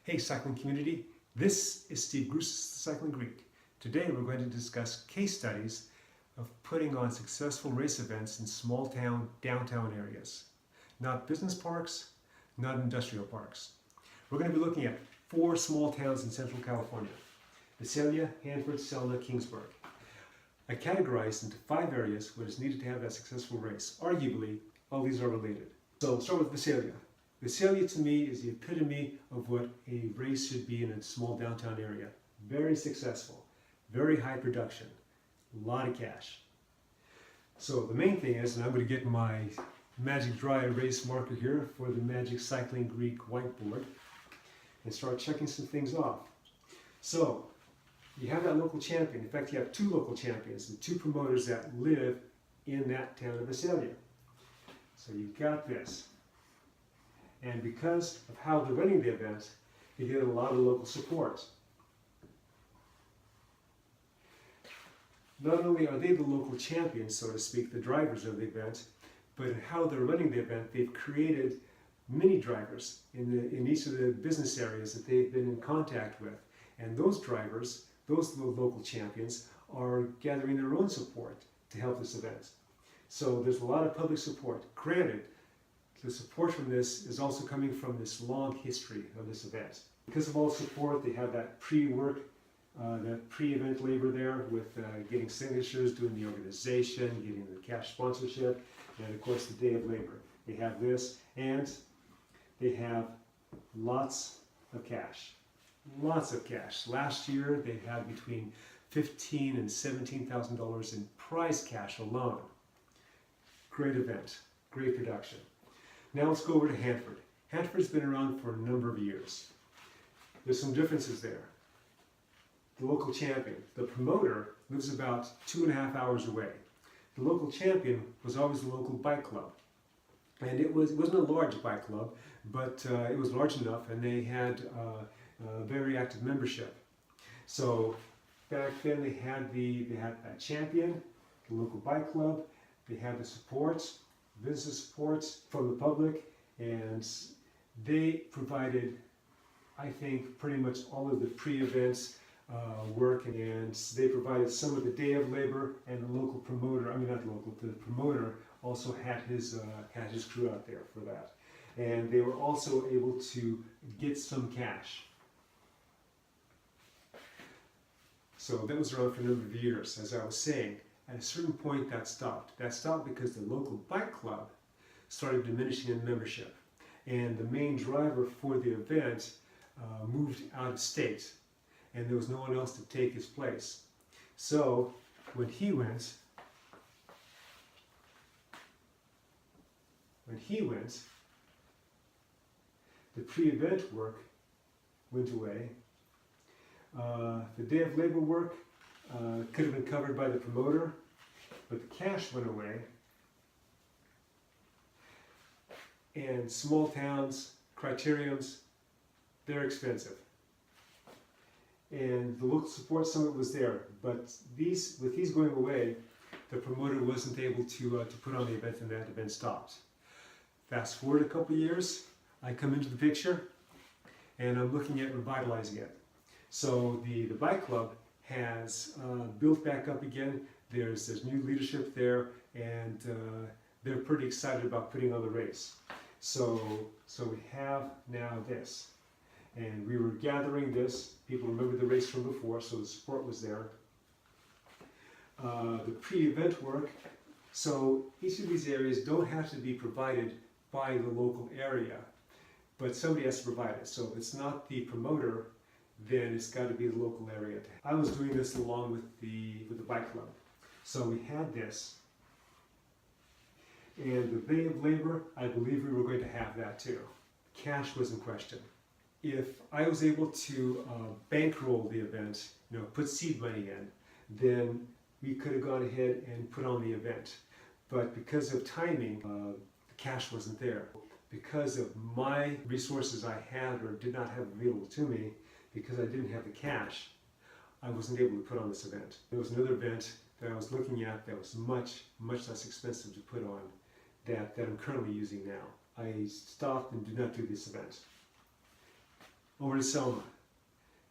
Hey cycling community, this is Steve Gruss, Cycling Greek. Today we're going to discuss case studies of putting on successful race events in small town, downtown areas. Not business parks, not industrial parks. We're going to be looking at 4 small towns in Central California: Visalia, Hanford, Selma, Kingsburg. I categorized into 5 areas what is needed to have that successful race. Arguably, all these are related. So let's start with Visalia. Visalia to me is the epitome of what a race should be in a small downtown area. Very successful, very high production, a lot of cash. So the main thing is, and I'm going to get my Magic Dry Erase marker here for the Magic Cycling Greek whiteboard and start checking some things off. So you have that local champion. In fact, you have 2 local champions and 2 promoters that live in that town of Visalia. So you've got this. And because of how they're running the event, you get a lot of local support. Not only are they the local champions, so to speak, the drivers of the event, but in how they're running the event, they've created mini drivers in each of the business areas that they've been in contact with. And those drivers, those local champions, are gathering their own support to help this event. So there's a lot of public support. Granted, the support from this is also coming from this long history of this event. Because of all the support, they have that pre-work, that pre-event labor there with getting signatures, doing the organization, getting the cash sponsorship, and of course the day of labor. They have this, and they have lots of cash. Lots of cash. Last year they had between $15,000 and $17,000 in prize cash alone. Great event, great production. Now let's go over to Hanford. Hanford's been around for a number of years. There's some differences there. The local champion, the promoter, lives about 2.5 hours away. The local champion was always the local bike club. And it wasn't a large bike club, but it was large enough, and they had a very active membership. So back then they had that champion, the local bike club, they had the supports, business supports from the public, and they provided, I think, pretty much all of the pre-events work, and they provided some of the day of labor, and the local promoter, the promoter also had his crew out there for that. And they were also able to get some cash. So that was around for a number of years, as I was saying. At a certain point that stopped. That stopped because the local bike club started diminishing in membership. And the main driver for the event moved out of state. And there was no one else to take his place. So when he went, the pre-event work went away. The day of labor work could have been covered by the promoter, but the cash went away. And small towns, criteriums, they're expensive. And the local support, some of it was there, but with these going away, the promoter wasn't able to put on the event, and that event stopped. Fast forward a couple of years, I come into the picture, and I'm looking at revitalizing it. So the bike club has built back up again. There's new leadership there, and they're pretty excited about putting on the race. So we have now this, and we were gathering this. People remember the race from before, so the support was there. The pre-event work. So each of these areas don't have to be provided by the local area, but somebody has to provide it. So if it's not the promoter, then it's got to be the local area. I was doing this along with the bike club. So we had this. And the day of labor, I believe we were going to have that too. Cash was in question. If I was able to bankroll the event, put seed money in, then we could have gone ahead and put on the event. But because of timing, the cash wasn't there. Because of my resources I had or did not have available to me, because I didn't have the cash, I wasn't able to put on this event. There was another event that I was looking at that was much, much less expensive to put on that I'm currently using now. I stopped and did not do this event. over to Selma.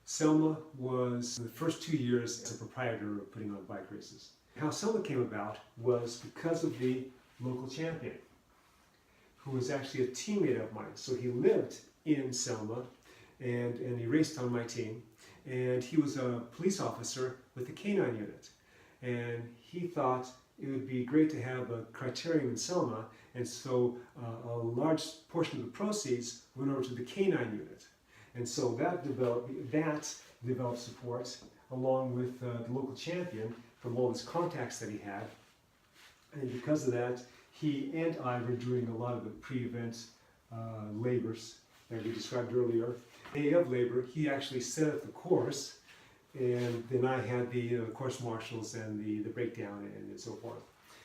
Selma was the first 2 years as a proprietor of putting on bike races. How Selma came about was because of the local champion, who was actually a teammate of mine. So he lived in Selma and he raced on my team. And he was a police officer with the canine unit. And he thought it would be great to have a criterium in Selma, and so a large portion of the proceeds went over to the canine unit. And so that developed support along with the local champion from all his contacts that he had. And because of that, he and I were doing a lot of the pre-event labors that we described earlier. Day of labor, he actually set up the course, and then I had the course marshals and the breakdown and so forth.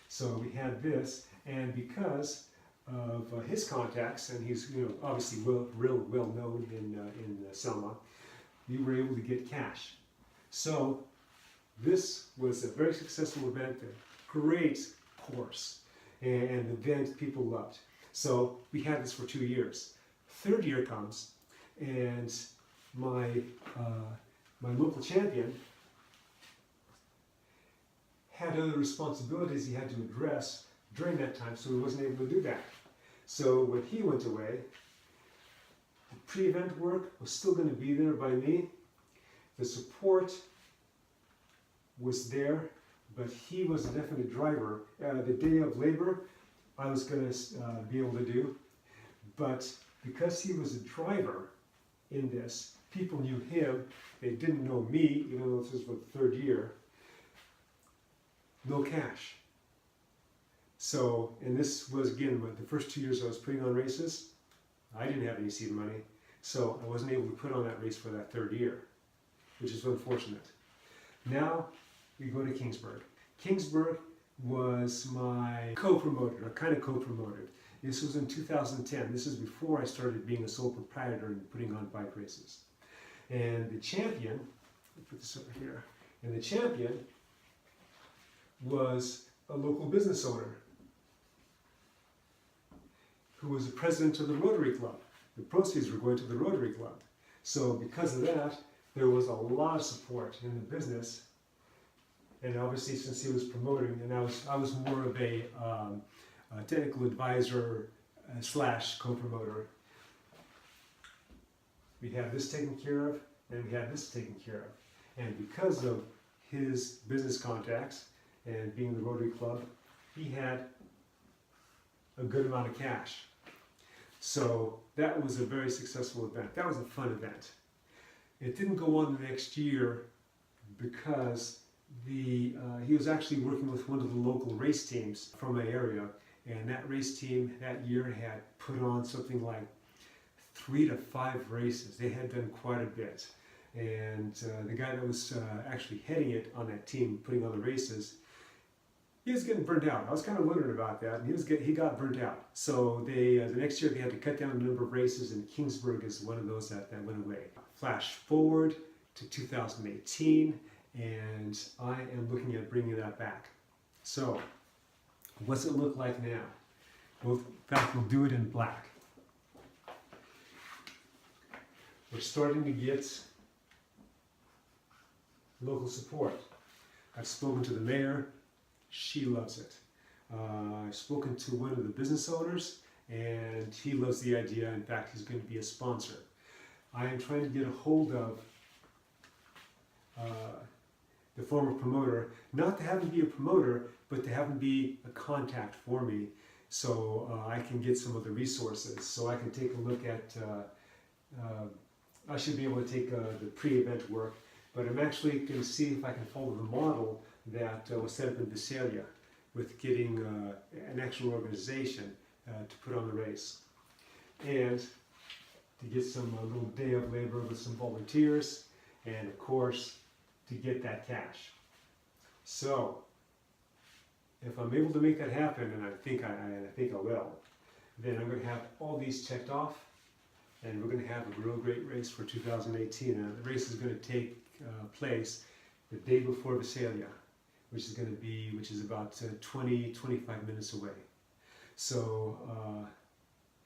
So we had this, and because of his contacts, and he's obviously real well known in Selma, we were able to get cash. So this was a very successful event, a great course, and an event people loved. So we had this for 2 years. Third year comes, and my local champion had other responsibilities he had to address during that time, so he wasn't able to do that. So when he went away, the pre-event work was still going to be there by me. The support was there, but he was a definite driver. The day of labor, I was going to be able to do, but because he was a driver in this, people knew him. They didn't know me, even though this was the third year. No cash. So, and this was again the first 2 years I was putting on races. I didn't have any seed money, so I wasn't able to put on that race for that third year, which is unfortunate. Now we go to Kingsburg. Kingsburg was my co-promoter, or kind of co-promoted. This was in 2010. This is before I started being a sole proprietor and putting on bike races. And the champion, let me put this over here, and the champion was a local business owner who was the president of the Rotary Club. The proceeds were going to the Rotary Club. So because of that, there was a lot of support in the business. And obviously, since he was promoting, and I was more of a technical advisor / co-promoter. We had this taken care of, and we had this taken care of. And because of his business contacts and being the Rotary Club, he had a good amount of cash. So that was a very successful event. That was a fun event. It didn't go on the next year because he was actually working with one of the local race teams from my area, and that race team that year had put on something like 3 to 5 races. They had done quite a bit. And the guy that was actually heading it on that team, putting on the races, he was getting burnt out. I was kind of wondering about that, and he got burnt out. So the next year they had to cut down the number of races, and Kingsburg is one of those that went away. Flash forward to 2018, and I am looking at bringing that back. So, what's it look like now? Well, in fact, we'll do it in black. We're starting to get local support. I've spoken to the mayor. She loves it. I've spoken to one of the business owners, and he loves the idea. In fact, he's going to be a sponsor. I am trying to get a hold of the former promoter, not to have him be a promoter, but to have him be a contact for me, so I can get some of the resources, so I can take a look at, I should be able to take the pre-event work, but I'm actually going to see if I can follow the model that was set up in Visalia with getting an actual organization to put on the race, and to get some little day of labor with some volunteers, and of course to get that cash. So if I'm able to make that happen, and I think I will, then I'm going to have all these checked off, and we're going to have a real great race for 2018. And the race is going to take place the day before Visalia, which is about 20-25 minutes away. So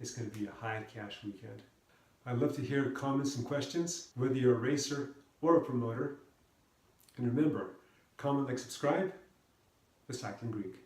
it's going to be a high cash weekend. I'd love to hear comments and questions, whether you're a racer or a promoter. And remember, comment, like, subscribe, the Cycling Greek.